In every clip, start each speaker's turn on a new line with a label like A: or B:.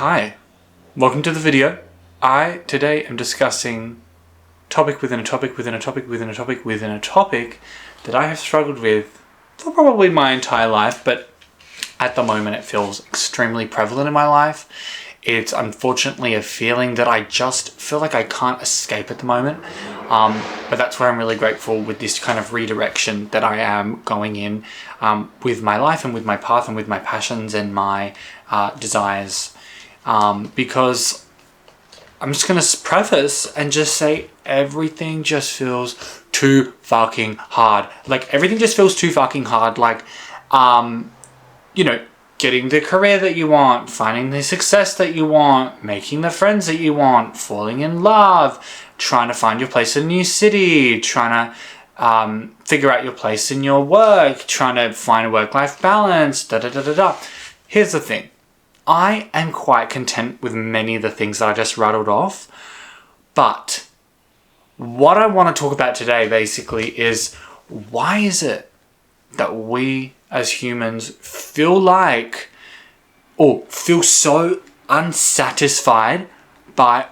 A: Hi, welcome to the video. I today am discussing topic within a topic within a topic within a topic within a topic that I have struggled with for probably my entire life, but at the moment it feels extremely prevalent in my life. It's unfortunately a feeling that I just feel like I can't escape at the moment. But that's where I'm really grateful with this kind of redirection that I am going in with my life and with my path and with my passions and my desires. Because I'm just going to preface and just say everything just feels too fucking hard. Like everything just feels too fucking hard. Like, getting the career that you want, finding the success that you want, making the friends that you want, falling in love, trying to find your place in a new city, trying to figure out your place in your work, trying to find a work-life balance, da-da-da-da-da. Here's the thing. I am quite content with many of the things that I just rattled off, but what I want to talk about today basically is why is it that we as humans feel so unsatisfied by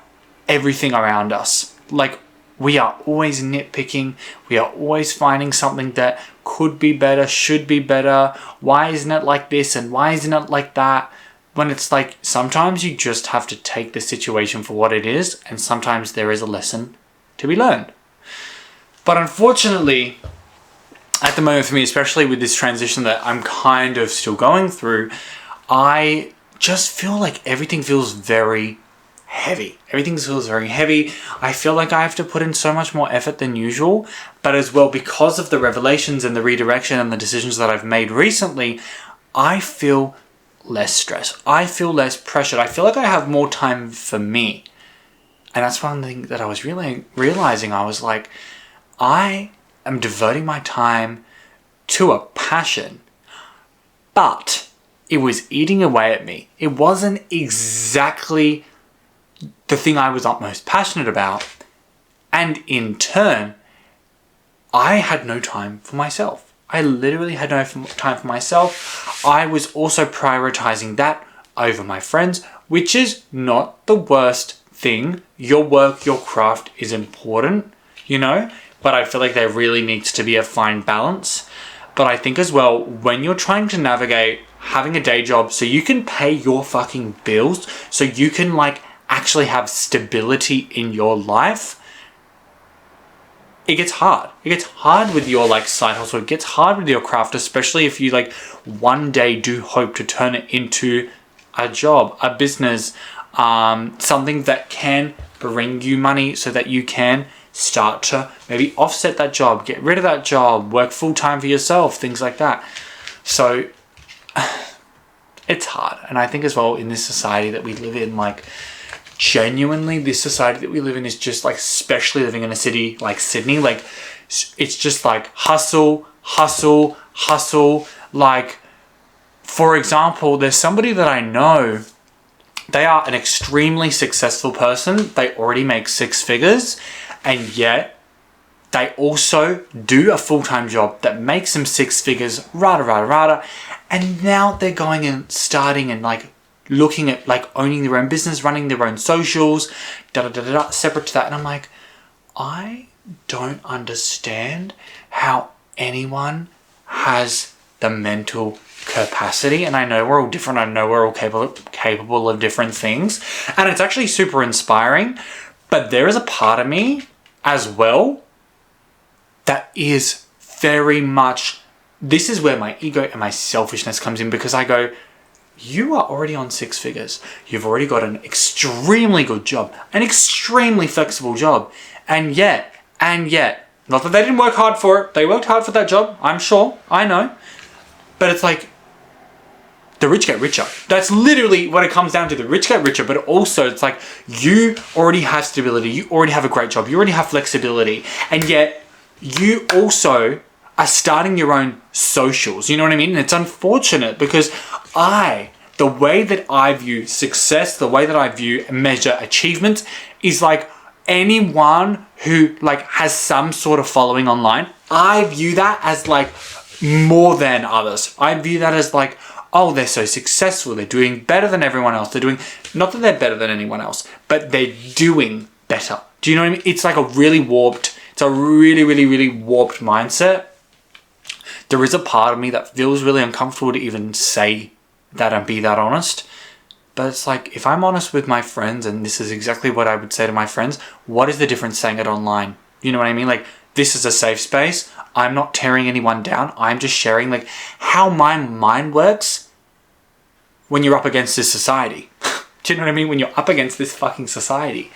A: everything around us. Like we are always nitpicking, we are always finding something that could be better, should be better, why isn't it like this and why isn't it like that? When it's like sometimes you just have to take the situation for what it is, and sometimes there is a lesson to be learned. But unfortunately, at the moment for me, especially with this transition that I'm kind of still going through, I just feel like everything feels very heavy. Everything feels very heavy. I feel like I have to put in so much more effort than usual, but as well, because of the revelations and the redirection and the decisions that I've made recently, I feel less stressed. I feel less pressured. I feel like I have more time for me. And that's one thing that I was really realizing. I was like, I am devoting my time to a passion, but it was eating away at me. It wasn't exactly the thing I was most passionate about. And in turn, I had no time for myself. I literally had no time for myself. I was also prioritizing that over my friends, which is not the worst thing. Your work, your craft is important, but I feel like there really needs to be a fine balance. But I think as well, when you're trying to navigate having a day job so you can pay your fucking bills, so you can actually have stability in your life, it gets hard. It gets hard with your side hustle. It gets hard with your craft, especially if you one day do hope to turn it into a job, a business, something that can bring you money so that you can start to maybe offset that job, get rid of that job, work full-time for yourself, things like that. So it's hard. And I think as well in this society that we live in, genuinely this society that we live in is just especially living in a city like Sydney, it's just hustle, hustle, hustle. For example, there's somebody that I know, they are an extremely successful person. They already make 6 figures, and yet they also do a full-time job that makes them 6 figures, and now they're going and starting and looking at owning their own business, running their own socials, separate to that. And I'm like, I don't understand how anyone has the mental capacity. And I know we're all different. I know we're all capable of different things. And it's actually super inspiring. But there is a part of me as well that is very much, this is where my ego and my selfishness comes in, because I go, you are already on 6 figures. You've already got an extremely good job, an extremely flexible job. And yet, not that they didn't work hard for it. They worked hard for that job, I'm sure. I know. But it's the rich get richer. That's literally what it comes down to. The rich get richer, but also it's you already have stability. You already have a great job. You already have flexibility. And yet you also are starting your own socials. You know what I mean? And it's unfortunate because the way that I view success, the way that I view and measure achievement is anyone who has some sort of following online. I view that as more than others. I view that as oh, they're so successful, they're doing better than everyone else, not that they're better than anyone else, but they're doing better. Do you know what I mean? It's like a really warped mindset. There is a part of me that feels really uncomfortable to even say that and be that honest. But it's like, if I'm honest with my friends, and this is exactly what I would say to my friends, what is the difference saying it online? You know what I mean? Like, this is a safe space. I'm not tearing anyone down. I'm just sharing like how my mind works when you're up against this society. Do you know what I mean? When you're up against this fucking society.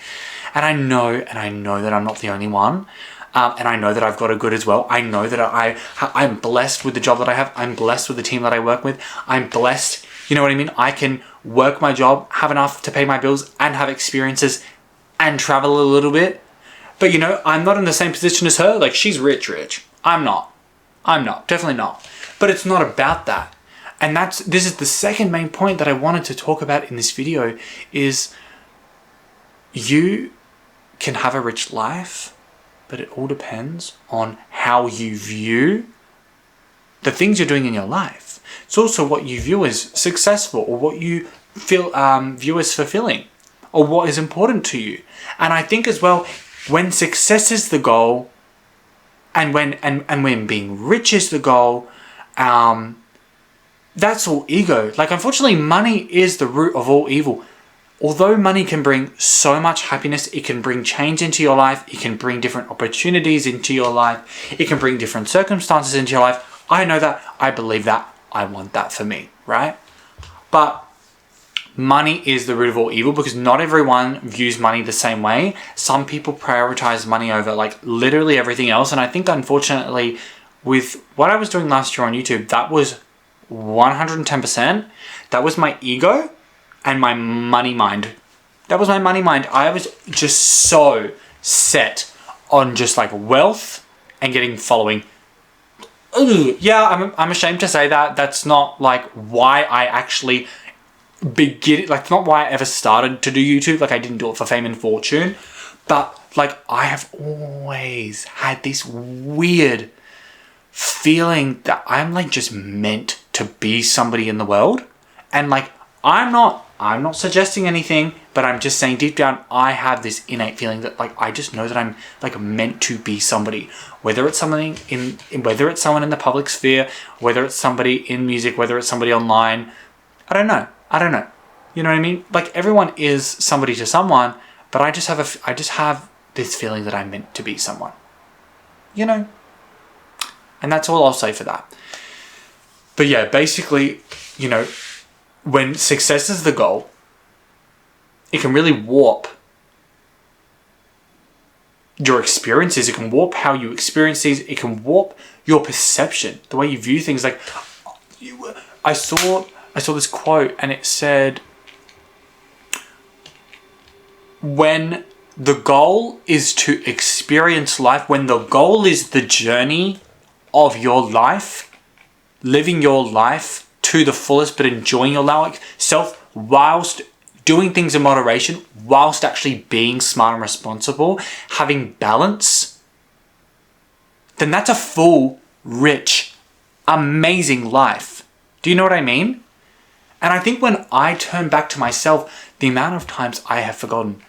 A: And I know that I'm not the only one. And I know that I've got it good as well. I know that I'm blessed with the job that I have. I'm blessed with the team that I work with. I'm blessed, you know what I mean? I can work my job, have enough to pay my bills, and have experiences, and travel a little bit. But you know, I'm not in the same position as her. Like, she's rich. I'm not. Definitely not. But it's not about that. And this is the second main point that I wanted to talk about in this video is you can have a rich life, but it all depends on how you view the things you're doing in your life. It's also what you view as successful, or what you view as fulfilling, or what is important to you. And I think as well, when success is the goal, and when being rich is the goal, that's all ego. Like, unfortunately, money is the root of all evil. Although money can bring so much happiness, it can bring change into your life, it can bring different opportunities into your life, it can bring different circumstances into your life. I know that, I believe that, I want that for me, right? But money is the root of all evil, because not everyone views money the same way. Some people prioritize money over like literally everything else. And I think, unfortunately, with what I was doing last year on YouTube, that was 110%. That was my ego and my money mind. That was my money mind. I was just so set on just like wealth and getting following. Ooh, yeah, I'm ashamed to say that. That's not like why I actually like, not why I ever started to do YouTube. Like, I didn't do it for fame and fortune, but like, I have always had this weird feeling that I'm like just meant to be somebody in the world. And like, I'm not suggesting anything, but I'm just saying deep down, I have this innate feeling that like, I just know that I'm like meant to be somebody, whether it's something whether it's someone in the public sphere, whether it's somebody in music, whether it's somebody online. I don't know. You know what I mean? Like, everyone is somebody to someone, but I just have this feeling that I'm meant to be someone, you know? And that's all I'll say for that. But yeah, basically, you know, when success is the goal, it can really warp your experiences. It can warp how you experience these. It can warp your perception, the way you view things. Like, I saw this quote, and it said, when the goal is to experience life, when the goal is the journey of your life, living your life to the fullest, but enjoying your life whilst doing things in moderation, whilst actually being smart and responsible, having balance, then that's a full, rich, amazing life. Do you know what I mean? And I think when I turn back to myself, the amount of times I have forgotten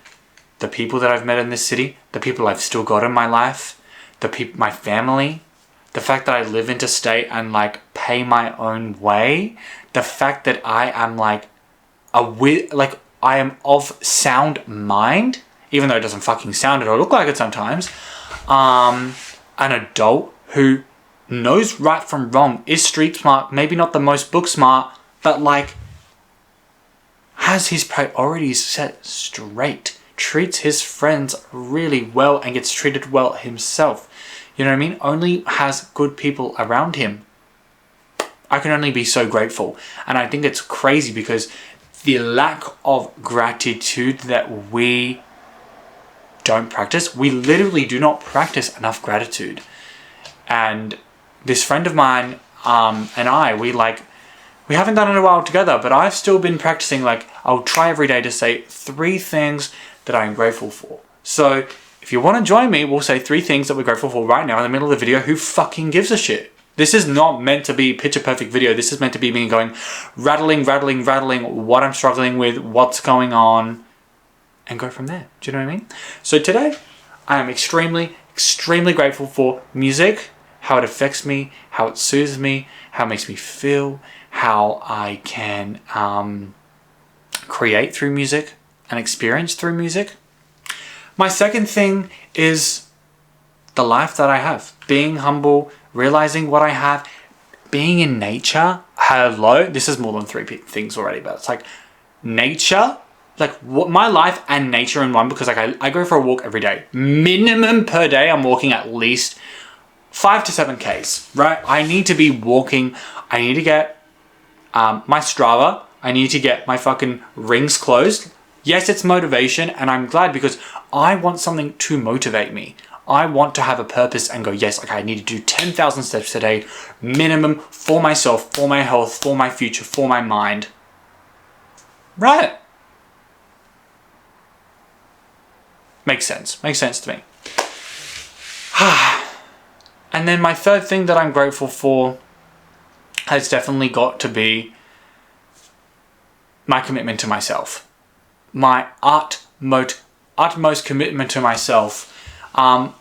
A: the people that I've met in this city, the people I've still got in my life, my family, the fact that I live interstate and like pay my own way, the fact that I am like I am of sound mind, even though it doesn't fucking sound it or look like it sometimes, an adult who knows right from wrong, is street smart, maybe not the most book smart, but like has his priorities set straight, treats his friends really well and gets treated well himself. You know what I mean? Only has good people around him. I can only be so grateful. And I think it's crazy because the lack of gratitude that we don't practice, we literally do not practice enough gratitude. And this friend of mine and I, we haven't done it in a while together, but I've still been practicing. Like, I'll try every day to say 3 things that I'm grateful for. So if you want to join me, we'll say 3 things that we're grateful for right now in the middle of the video. Who fucking gives a shit? This is not meant to be picture perfect video. This is meant to be me going, rattling what I'm struggling with, what's going on, and go from there. Do you know what I mean? So today, I am extremely grateful for music, how it affects me, how it soothes me, how it makes me feel, how I can create through music and experience through music. My second thing is the life that I have. Being humble, realizing what I have, being in nature. Hello, this is more than three things already, but it's like nature, like what my life and nature in one, because like I go for a walk every day. Minimum per day, I'm walking at least 5 to 7 Ks, right? I need to be walking. I need to get my Strava. I need to get my fucking rings closed. Yes, it's motivation, and I'm glad because I want something to motivate me. I want to have a purpose and go, yes, okay, I need to do 10,000 steps a day, minimum, for myself, for my health, for my future, for my mind. Right. Makes sense. Makes sense to me. And then my third thing that I'm grateful for has definitely got to be my commitment to myself. My utmost commitment to myself. I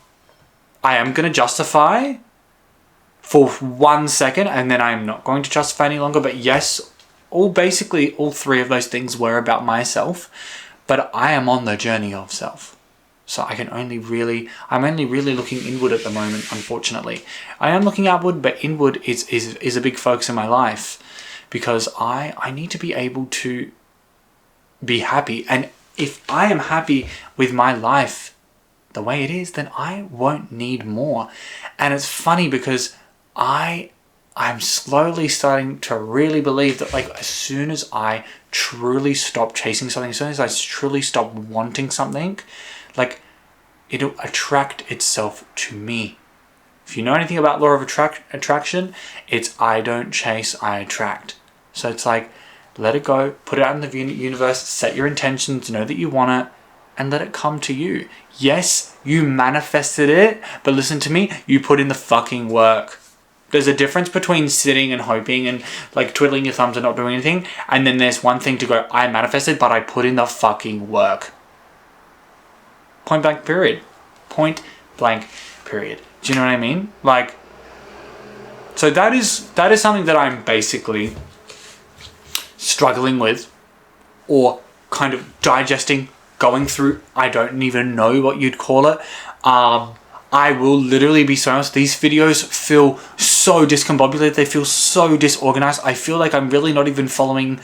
A: am going to justify for 1 second, and then I'm not going to justify any longer. But yes, basically all three of those things were about myself, but I am on the journey of self. So I'm only really looking inward at the moment, unfortunately. I am looking outward, but inward is a big focus in my life because I need to be able to be happy. And if I am happy with my life the way it is, then I won't need more. And it's funny because I'm slowly starting to really believe that like as soon as I truly stop chasing something, as soon as I truly stop wanting something, like it'll attract itself to me. If you know anything about law of attraction, it's I don't chase, I attract. So it's like, let it go, put it out in the universe, set your intentions, know that you want it, and let it come to you. Yes, you manifested it, but listen to me, you put in the fucking work. There's a difference between sitting and hoping and like twiddling your thumbs and not doing anything, and then there's one thing to go, I manifested, but I put in the fucking work. Point blank period. Point blank period. Do you know what I mean? Like, so that is something that I'm basically struggling with or kind of digesting, going through. I don't even know what you'd call it. I will literally be so honest, these videos feel so discombobulated. They feel so disorganized. I feel like I'm really not even following,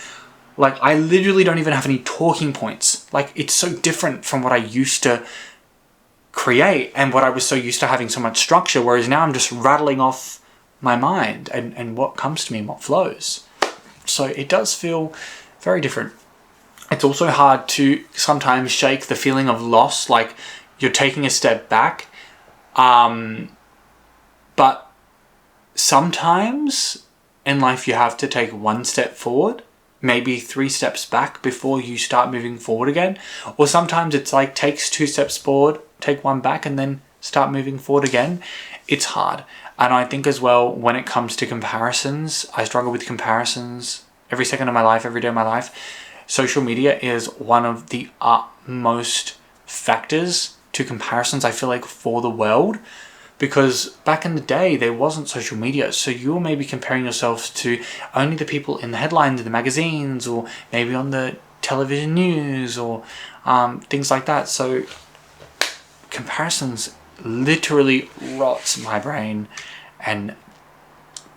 A: like I literally don't even have any talking points. Like it's so different from what I used to create and what I was so used to having so much structure, whereas now I'm just rattling off my mind and what comes to me and what flows. So it does feel very different. It's also hard to sometimes shake the feeling of loss, like you're taking a step back. But sometimes in life you have to take 1 step forward, maybe 3 steps back before you start moving forward again. Or sometimes it's like takes 2 steps forward, take 1 back and then start moving forward again. It's hard. And I think as well, when it comes to comparisons, I struggle with comparisons every second of my life, every day of my life. Social media is one of the utmost factors to comparisons, I feel like, for the world. Because back in the day, there wasn't social media. So you were maybe comparing yourselves to only the people in the headlines of the magazines or maybe on the television news or things like that. So comparisons literally rots my brain, and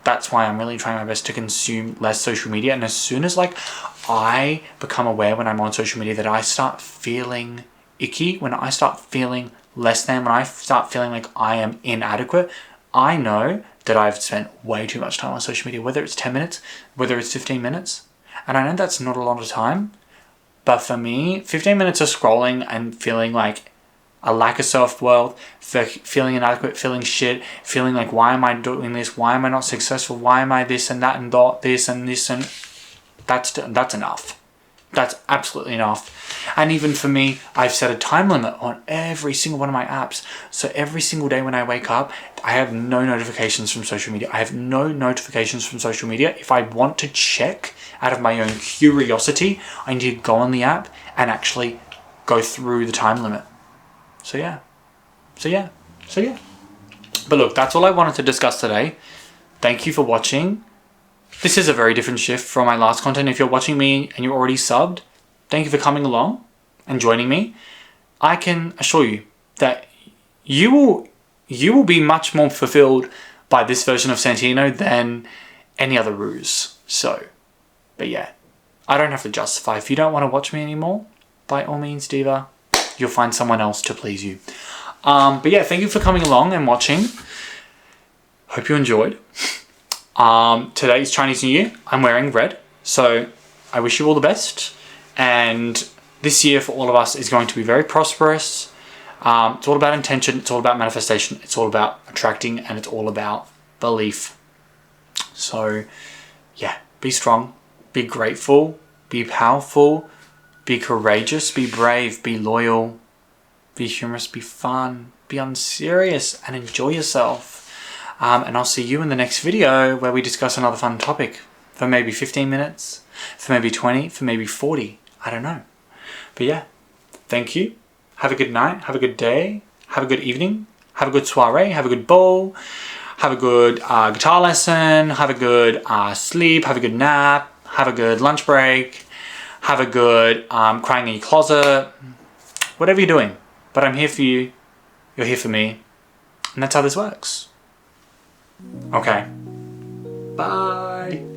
A: that's why I'm really trying my best to consume less social media. And as soon as like I become aware when I'm on social media that I start feeling icky, when I start feeling less than, when I start feeling like I am inadequate, I know that I've spent way too much time on social media, whether it's 10 minutes, whether it's 15 minutes. And I know that's not a lot of time, but for me, 15 minutes of scrolling and feeling like a lack of self-worth, feeling inadequate, feeling shit, feeling like, why am I doing this? Why am I not successful? Why am I this and that and this and this? And that's enough. That's absolutely enough. And even for me, I've set a time limit on every single one of my apps. So every single day when I wake up, I have no notifications from social media. I have no notifications from social media. If I want to check out of my own curiosity, I need to go on the app and actually go through the time limit. So yeah. But look, that's all I wanted to discuss today. Thank you for watching. This is a very different shift from my last content. If you're watching me and you're already subbed, thank you for coming along and joining me. I can assure you that you will be much more fulfilled by this version of Santino than any other ruse. So, but yeah, I don't have to justify. If you don't want to watch me anymore, by all means, diva, you'll find someone else to please you. But yeah, thank you for coming along and watching. Hope you enjoyed. Today's Chinese New Year. I'm wearing red, so I wish you all the best. And this year for all of us is going to be very prosperous. It's all about intention. It's all about manifestation. It's all about attracting, and it's all about belief. So yeah, be strong, be grateful, be powerful, be courageous, be brave, be loyal, be humorous, be fun, be unserious, and enjoy yourself. And I'll see you in the next video where we discuss another fun topic for maybe 15 minutes, for maybe 20, for maybe 40. I don't know. But yeah, thank you. Have a good night. Have a good day. Have a good evening. Have a good soiree. Have a good ball. Have a good guitar lesson. Have a good sleep. Have a good nap. Have a good lunch break. Have a good crying in your closet. Whatever you're doing. But I'm here for you. You're here for me. And that's how this works. Okay. Bye.